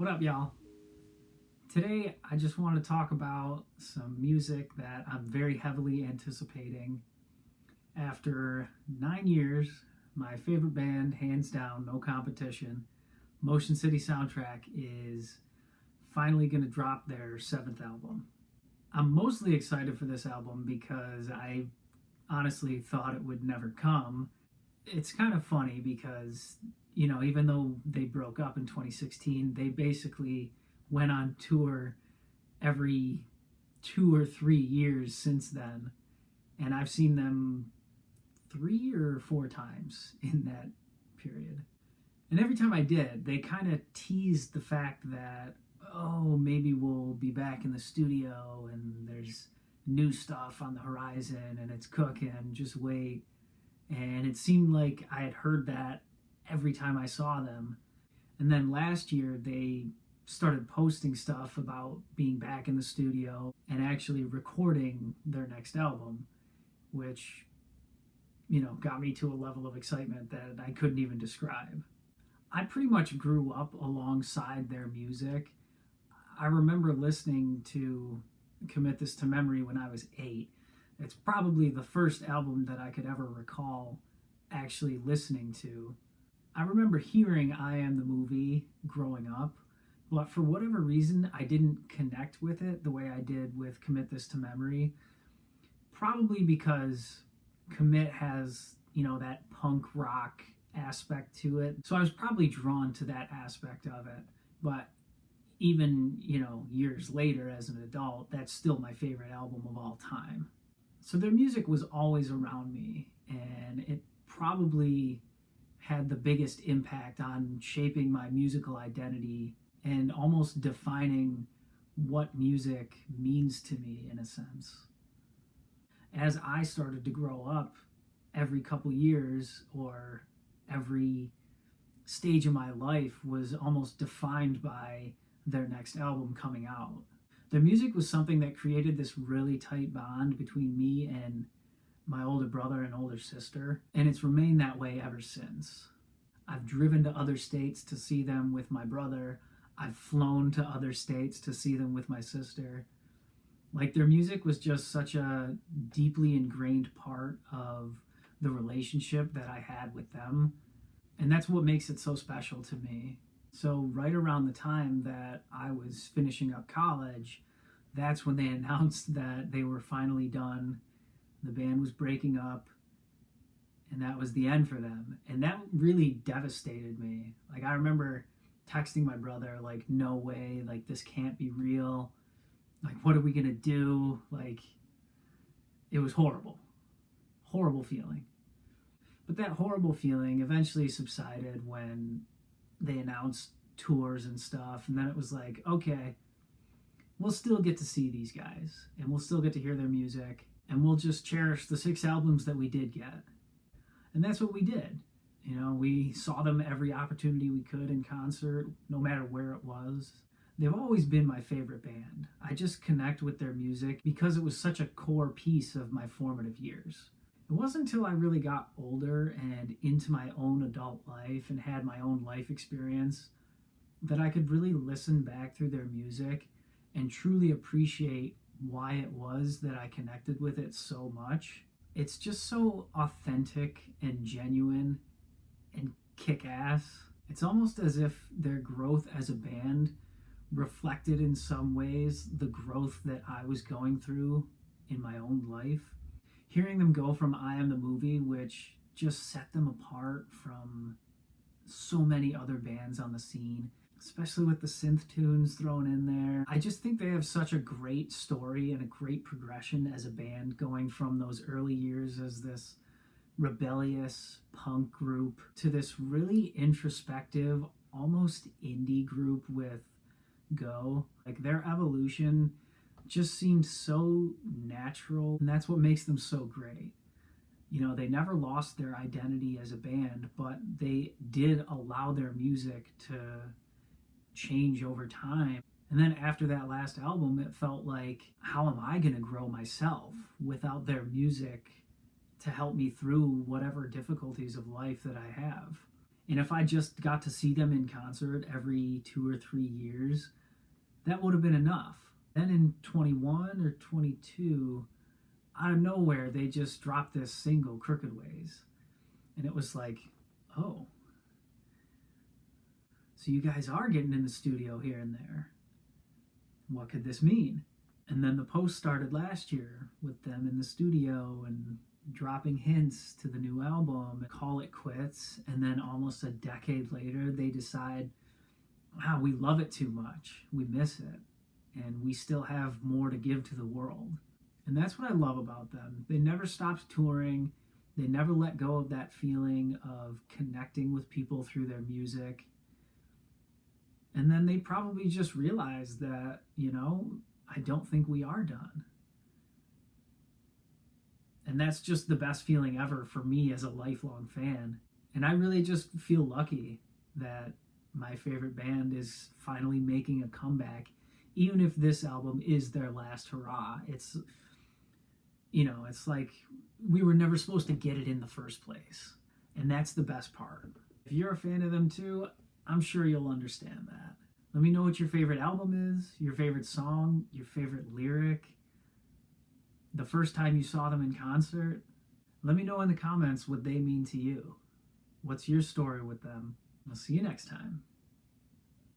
What up, y'all? Today, I just want to talk about some music that I'm very heavily anticipating. After 9 years, my favorite band, hands down, no competition, Motion City Soundtrack, is finally going to drop their seventh album. I'm mostly excited for this album because I honestly thought it would never come. It's kind of funny because, even though they broke up in 2016, they basically went on tour every 2 or 3 years since then. And I've seen them 3 or 4 times in that period. And every time I did, they kind of teased the fact that, oh, maybe we'll be back in the studio and there's new stuff on the horizon and it's cooking, just wait. And it seemed like I had heard that every time I saw them. And then last year, they started posting stuff about being back in the studio and actually recording their next album, which, got me to a level of excitement that I couldn't even describe. I pretty much grew up alongside their music. I remember listening to Commit This to Memory when I was 8. It's probably the first album that I could ever recall actually listening to. I remember hearing I Am the Movie growing up, but for whatever reason, I didn't connect with it the way I did with Commit This to Memory. Probably because Commit has, that punk rock aspect to it. So I was probably drawn to that aspect of it. But even, years later as an adult, that's still my favorite album of all time. So their music was always around me, and it probably had the biggest impact on shaping my musical identity and almost defining what music means to me in a sense. As I started to grow up, every couple years or every stage of my life was almost defined by their next album coming out. Their music was something that created this really tight bond between me and my older brother and older sister, and it's remained that way ever since. I've driven to other states to see them with my brother. I've flown to other states to see them with my sister. Like, their music was just such a deeply ingrained part of the relationship that I had with them, and that's what makes it so special to me. So right around the time that I was finishing up college, that's when they announced that they were finally done. The band was breaking up, and that was the end for them. And that really devastated me. Like, I remember texting my brother, like, no way, like, this can't be real. Like, what are we gonna do? Like, it was horrible. Horrible feeling. But that horrible feeling eventually subsided when they announced tours and stuff, and then it was like, okay, we'll still get to see these guys, and we'll still get to hear their music, and we'll just cherish the 6 albums that we did get. And that's what we did. We saw them every opportunity we could in concert, no matter where it was. They've always been my favorite band. I just connect with their music because it was such a core piece of my formative years. It wasn't until I really got older and into my own adult life and had my own life experience that I could really listen back through their music and truly appreciate why it was that I connected with it so much. It's just so authentic and genuine and kick-ass. It's almost as if their growth as a band reflected in some ways the growth that I was going through in my own life. Hearing them go from I Am the Movie, which just set them apart from so many other bands on the scene, especially with the synth tunes thrown in there. I just think they have such a great story and a great progression as a band, going from those early years as this rebellious punk group to this really introspective, almost indie group with Go. Like, their evolution just seemed so natural, and that's what makes them so great. They never lost their identity as a band, but they did allow their music to change over time. And then after that last album, it felt like, how am I going to grow myself without their music to help me through whatever difficulties of life that I have? And if I just got to see them in concert every 2 or 3 years, that would have been enough. Then in 21 or 22, out of nowhere, they just dropped this single, Crooked Ways. And it was like, oh, so you guys are getting in the studio here and there. What could this mean? And then the post started last year with them in the studio and dropping hints to the new album, Call It Quits. And then almost a decade later, they decide, wow, we love it too much. We miss it. And we still have more to give to the world. And that's what I love about them. They never stopped touring. They never let go of that feeling of connecting with people through their music. And then they probably just realized that, I don't think we are done. And that's just the best feeling ever for me as a lifelong fan. And I really just feel lucky that my favorite band is finally making a comeback, even if this album is their last hurrah. It's like we were never supposed to get it in the first place. And that's the best part. If you're a fan of them too, I'm sure you'll understand that. Let me know what your favorite album is, your favorite song, your favorite lyric, the first time you saw them in concert. Let me know in the comments what they mean to you. What's your story with them? I'll see you next time.